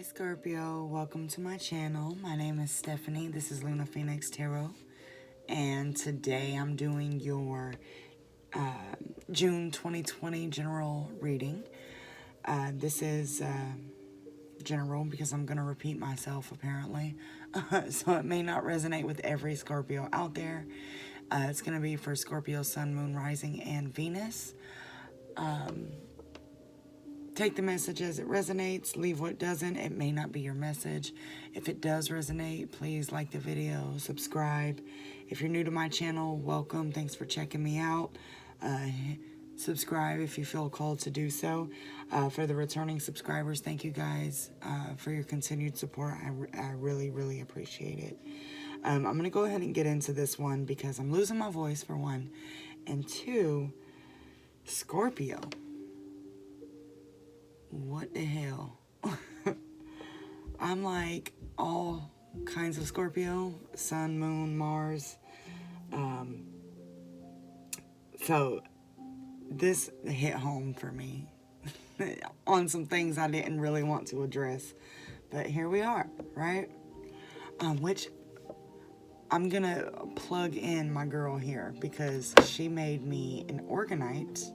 Hi Scorpio, welcome to my channel. My name is Stephanie. This is Luna Phoenix Tarot. And today I'm doing your June 2020 general reading. This is general because I'm going to repeat myself apparently. So it may not resonate with every Scorpio out there. It's going to be for Scorpio, Sun, Moon, Rising, and Venus. Take the message as it resonates, leave what doesn't. It may not be your message. If it does resonate, please like the video, subscribe. If you're new to my channel, welcome. Thanks for checking me out. Subscribe if you feel called to do so. For the returning subscribers, thank you guys for your continued support. I really, really appreciate it. I'm going to go ahead and get into this one because I'm losing my voice for one. And two, Scorpio. What the hell? I'm like all kinds of Scorpio, Sun, Moon, Mars. So this hit home for me on some things I didn't really want to address. But here we are, right? Which I'm going to plug in my girl here because she made me an orgonite.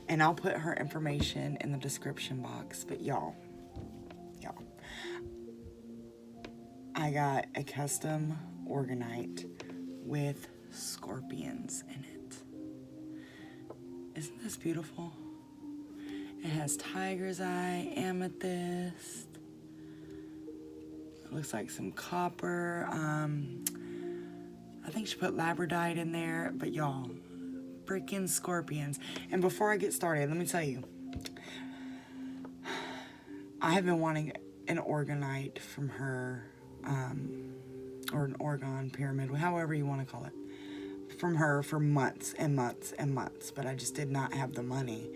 And I'll put her information in the description box. But y'all, I got a custom orgonite with scorpions in it. Isn't this beautiful? It has tiger's eye, amethyst. It looks like some copper. I think she put labradorite in there. But y'all, freaking scorpions. And before I get started, let me tell you, I have been wanting an orgonite from her, or an orgone pyramid, however you want to call it, from her for months and months and months, but I just did not have the money.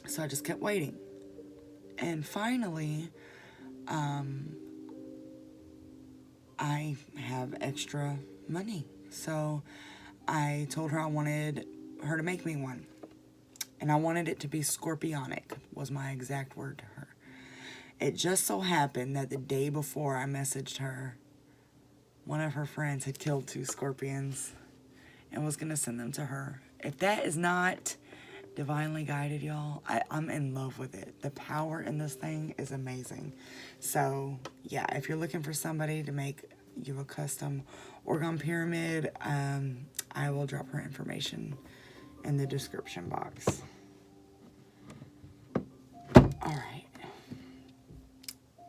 So I just kept waiting. And finally, I have extra money. So I told her I wanted her to make me one. And I wanted it to be scorpionic, was my exact word to her. It just so happened that the day before I messaged her, one of her friends had killed 2 scorpions and was going to send them to her. If that is not divinely guided, y'all, I'm in love with it. The power in this thing is amazing. So, yeah, if you're looking for somebody to make you a custom orgone pyramid, I will drop her information in the description box. Alright.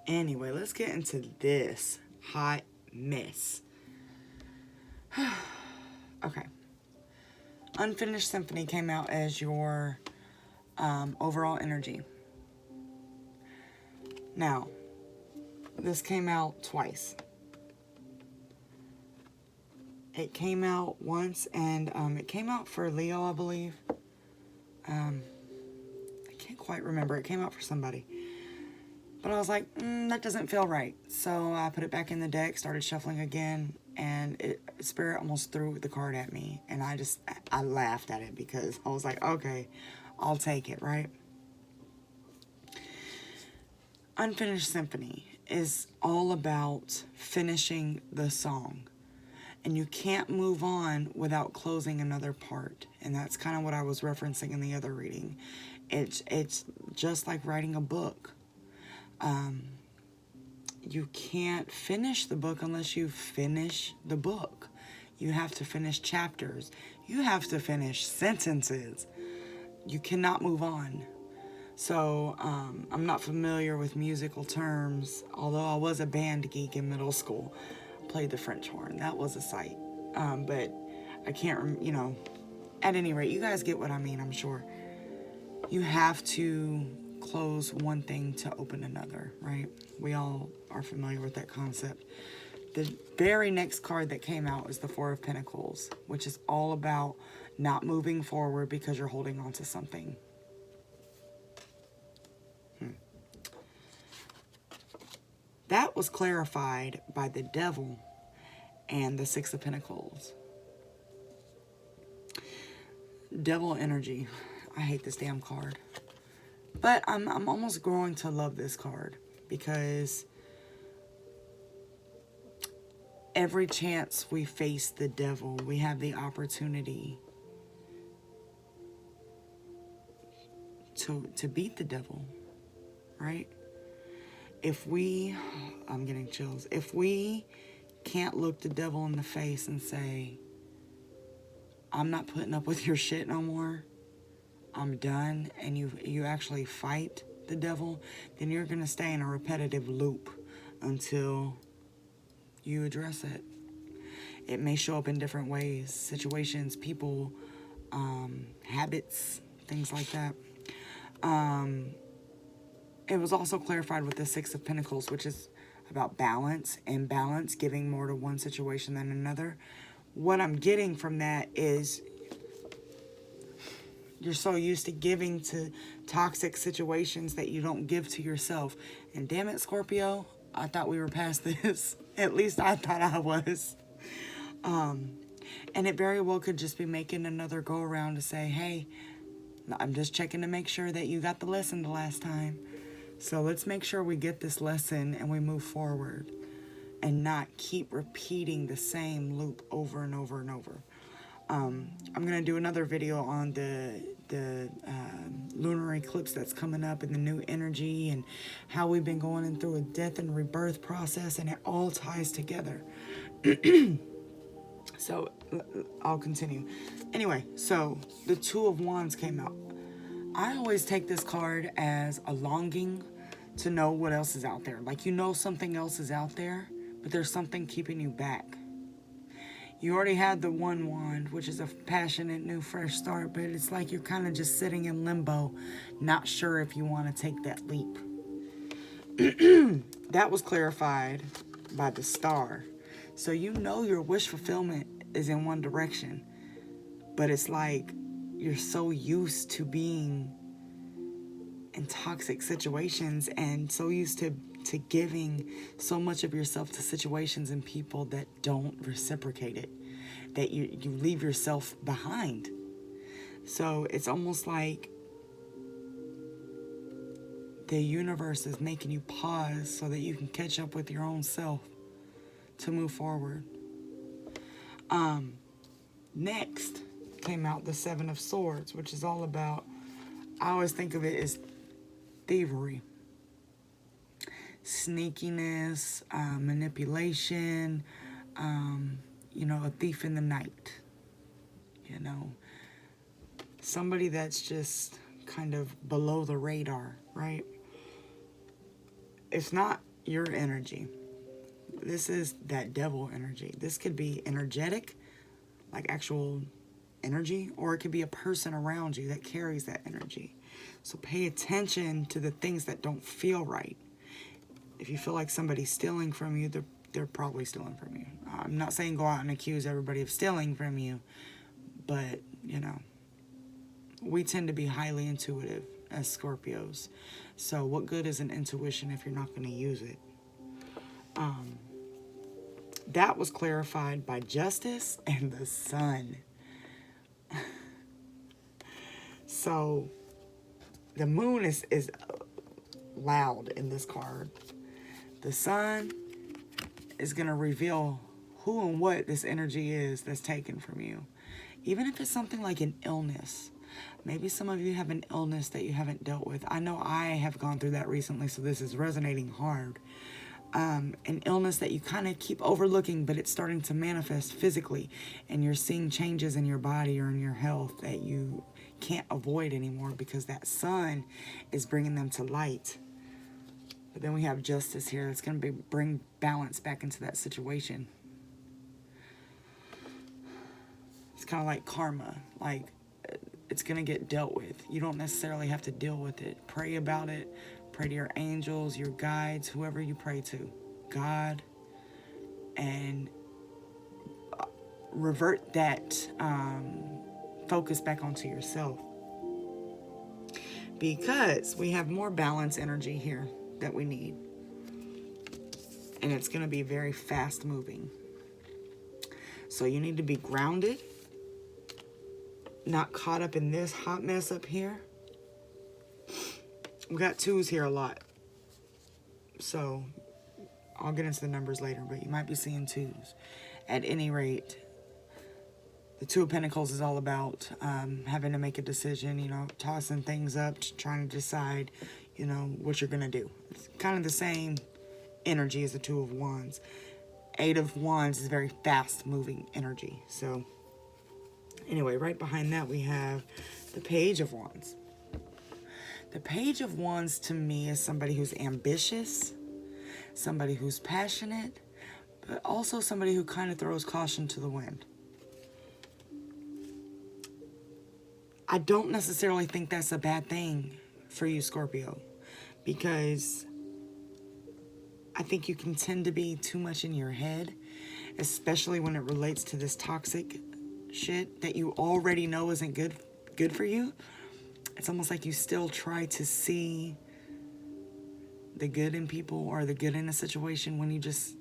Anyway, let's get into this hot mess. Okay. Unfinished Symphony came out as your overall energy. Now, this came out twice. It came out once, and it came out for Leo, I believe. I can't quite remember. It came out for somebody. But I was like, that doesn't feel right. So I put it back in the deck, started shuffling again, and Spirit almost threw the card at me. And I laughed at it because I was like, okay, I'll take it, right? Unfinished Symphony is all about finishing the song. And you can't move on without closing another part. And that's kind of what I was referencing in the other reading. It's just like writing a book. You can't finish the book unless you finish the book. You have to finish chapters. You have to finish sentences. You cannot move on. So, I'm not familiar with musical terms, although I was a band geek in middle school. Played the French horn. That was a sight. But I can't, at any rate, you guys get what I mean, I'm sure. You have to close one thing to open another, right? We all are familiar with that concept. The very next card that came out is the 4 of Pentacles, which is all about not moving forward because you're holding on to something. That was clarified by the Devil and the 6 of Pentacles. Devil energy. I hate this damn card. But I'm almost growing to love this card, because every chance we face the devil, we have the opportunity to beat the devil, right? I'm getting chills. If we can't look the devil in the face and say, I'm not putting up with your shit no more, I'm done, and you actually fight the devil, then you're going to stay in a repetitive loop until you address it. It may show up in different ways, situations, people, habits, things like that. It was also clarified with the Six of Pentacles, which is about balance, and balance, giving more to one situation than another. What I'm getting from that is you're so used to giving to toxic situations that you don't give to yourself. And damn it, Scorpio, I thought we were past this. At least I thought I was. And it very well could just be making another go around to say, hey, I'm just checking to make sure that you got the lesson the last time. So let's make sure we get this lesson and we move forward and not keep repeating the same loop over and over and over. I'm going to do another video on the lunar eclipse that's coming up and the new energy and how we've been going through a death and rebirth process, and it all ties together. So I'll continue. Anyway, so the Two of Wands came out. I always take this card as a longing to know what else is out there. Like, you know something else is out there, but there's something keeping you back. You already had the One Wand, which is a passionate, new, fresh start, but it's like you're kind of just sitting in limbo, not sure if you want to take that leap. That was clarified by the Star. So you know your wish fulfillment is in one direction, but it's like you're so used to being in toxic situations and so used to giving so much of yourself to situations and people that don't reciprocate it, that you leave yourself behind. So it's almost like the universe is making you pause so that you can catch up with your own self to move forward. Next came out the Seven of Swords, which is all about, I always think of it as thievery, sneakiness, manipulation, a thief in the night, somebody that's just kind of below the radar, right? It's not your energy. This is that devil energy. This could be energetic, like actual energy, or it could be a person around you that carries that energy. So pay attention to the things that don't feel right. If you feel like somebody's stealing from you, they're probably stealing from you. I'm not saying go out and accuse everybody of stealing from you, but, we tend to be highly intuitive as Scorpios. So what good is an intuition if you're not going to use it? That was clarified by Justice and the Sun. So the moon is loud in this card. The Sun is going to reveal who and what this energy is that's taken from you. Even if it's something like an illness. Maybe some of you have an illness that you haven't dealt with. I know I have gone through that recently, so this is resonating hard. An illness that you kind of keep overlooking, but it's starting to manifest physically, and you're seeing changes in your body or in your health that you can't avoid anymore because that sun is bringing them to light. But then we have Justice here. It's going to bring balance back into that situation. It's kind of like karma. Like, it's going to get dealt with. You don't necessarily have to deal with it. Pray about it. Pray to your angels, your guides, whoever you pray to. God. And revert that focus back onto yourself. Because we have more balance energy here that we need. And it's going to be very fast moving. So you need to be grounded. Not caught up in this hot mess up here. We got 2s here a lot. So I'll get into the numbers later, but you might be seeing 2s. At any rate, the 2 of Pentacles is all about having to make a decision, you know, tossing things up, trying to decide, you know, what you're going to do. It's kind of the same energy as the 2 of Wands. 8 of Wands is very fast-moving energy. So anyway, right behind that we have the Page of Wands. The Page of Wands to me is somebody who's ambitious, somebody who's passionate, but also somebody who kind of throws caution to the wind. I don't necessarily think that's a bad thing for you, Scorpio, because I think you can tend to be too much in your head, especially when it relates to this toxic shit that you already know isn't good for you. It's almost like you still try to see the good in people or the good in a situation when you just,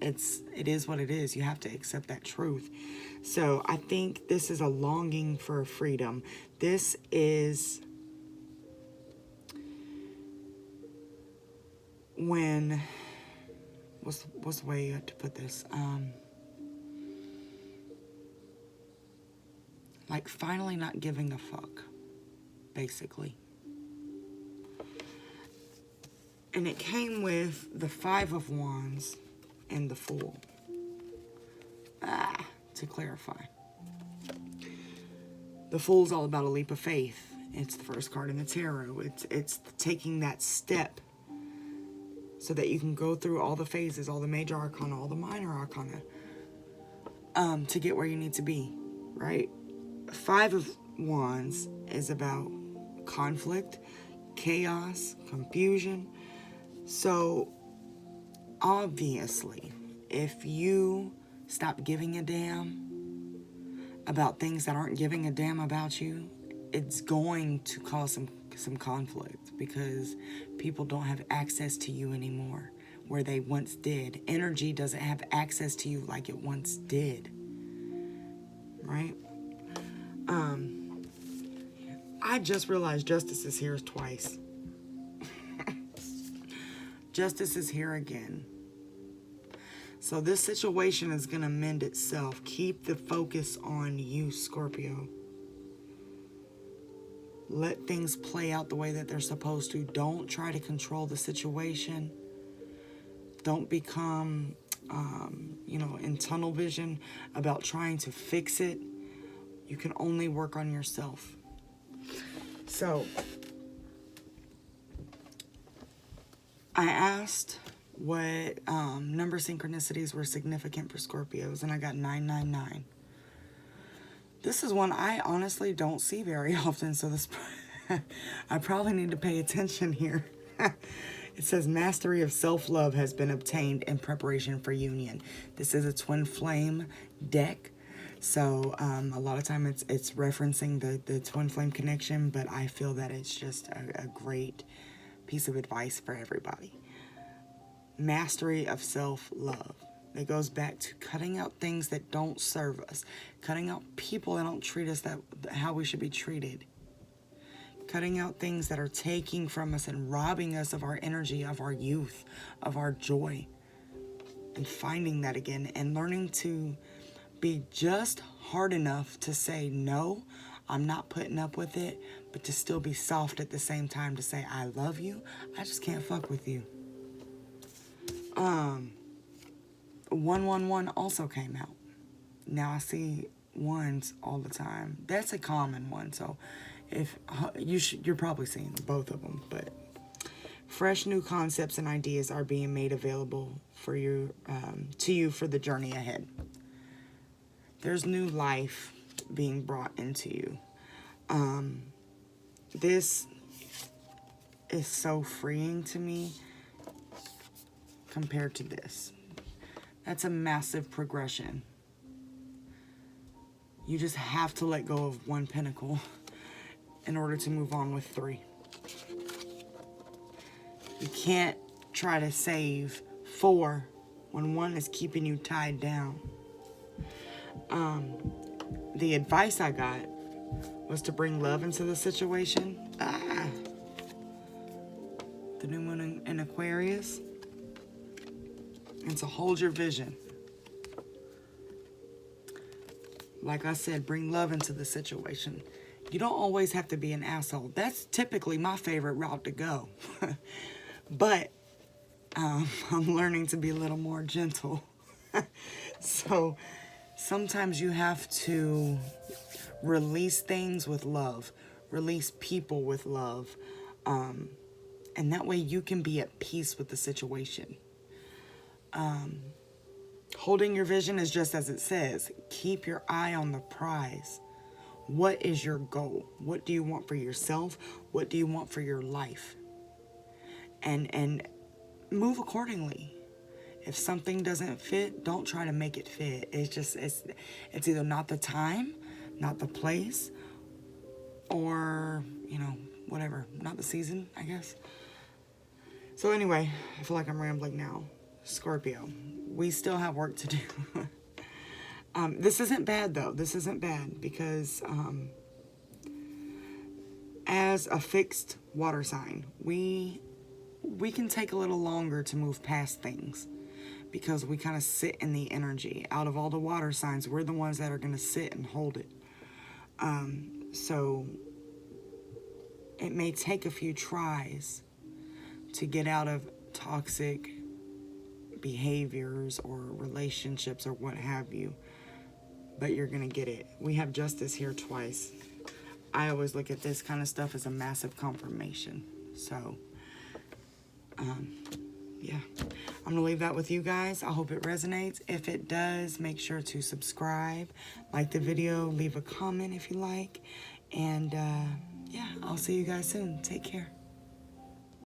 it is what it is. You have to accept that truth. So I think this is a longing for freedom. This is when, what's the way to put this? Like finally not giving a fuck, basically. And it came with the 5 of Wands and the Fool. To clarify. The Fool's all about a leap of faith. It's the first card in the tarot. It's taking that step so that you can go through all the phases, all the major arcana, all the minor arcana, to get where you need to be, right? 5 of Wands is about conflict, chaos, confusion. So, obviously, if you stop giving a damn about things that aren't giving a damn about you, it's going to cause some conflict because people don't have access to you anymore where they once did. Energy doesn't have access to you like it once did, right? I just realized Justice is here twice. Justice is here again. So this situation is going to mend itself. Keep the focus on you, Scorpio. Let things play out the way that they're supposed to. Don't try to control the situation. Don't become, in tunnel vision about trying to fix it. You can only work on yourself. So, I asked what number synchronicities were significant for Scorpios, and I got 999. This is one I honestly don't see very often, so this I probably need to pay attention here. It says mastery of self-love has been obtained in preparation for union. This is a twin flame deck. So a lot of time it's referencing the twin flame connection, but I feel that it's just a great piece of advice for everybody. Mastery of self-love. It goes back to cutting out things that don't serve us, cutting out people that don't treat us how we should be treated, cutting out things that are taking from us and robbing us of our energy, of our youth, of our joy, and finding that again and learning to be just hard enough to say, no, I'm not putting up with it, but to still be soft at the same time to say, I love you, I just can't fuck with you. 111 also came out. Now I see ones all the time. That's a common one, so if you're probably seeing both of them, but fresh new concepts and ideas are being made available for you to you for the journey ahead. There's new life being brought into you. This is so freeing to me compared to this. That's a massive progression. You just have to let go of 1 pentacle in order to move on with 3. You can't try to save 4 when 1 is keeping you tied down. The advice I got was to bring love into the situation. the new moon in Aquarius. And to hold your vision. Like I said, bring love into the situation. You don't always have to be an asshole. That's typically my favorite route to go. But I'm learning to be a little more gentle. So sometimes you have to release things with love. Release people with love. And that way you can be at peace with the situation. Holding your vision is just as it says. Keep your eye on the prize. What is your goal? What do you want for yourself? What do you want for your life? And move accordingly. If something doesn't fit, don't try to make it fit. It's either not the time, not the place, or, whatever. Not the season, I guess. So anyway, I feel like I'm rambling now. Scorpio, we still have work to do. This isn't bad, though. This isn't bad because as a fixed water sign, we can take a little longer to move past things because we kind of sit in the energy. Out of all the water signs, we're the ones that are going to sit and hold it. So it may take a few tries to get out of toxic behaviors or relationships or what have you, but you're gonna get it. We have justice here twice. I always look at this kind of stuff as a massive confirmation. So yeah, I'm gonna leave that with you guys. I hope it resonates. If it does, make sure to subscribe, like the video, leave a comment if you like, and yeah, I'll see you guys soon. Take care.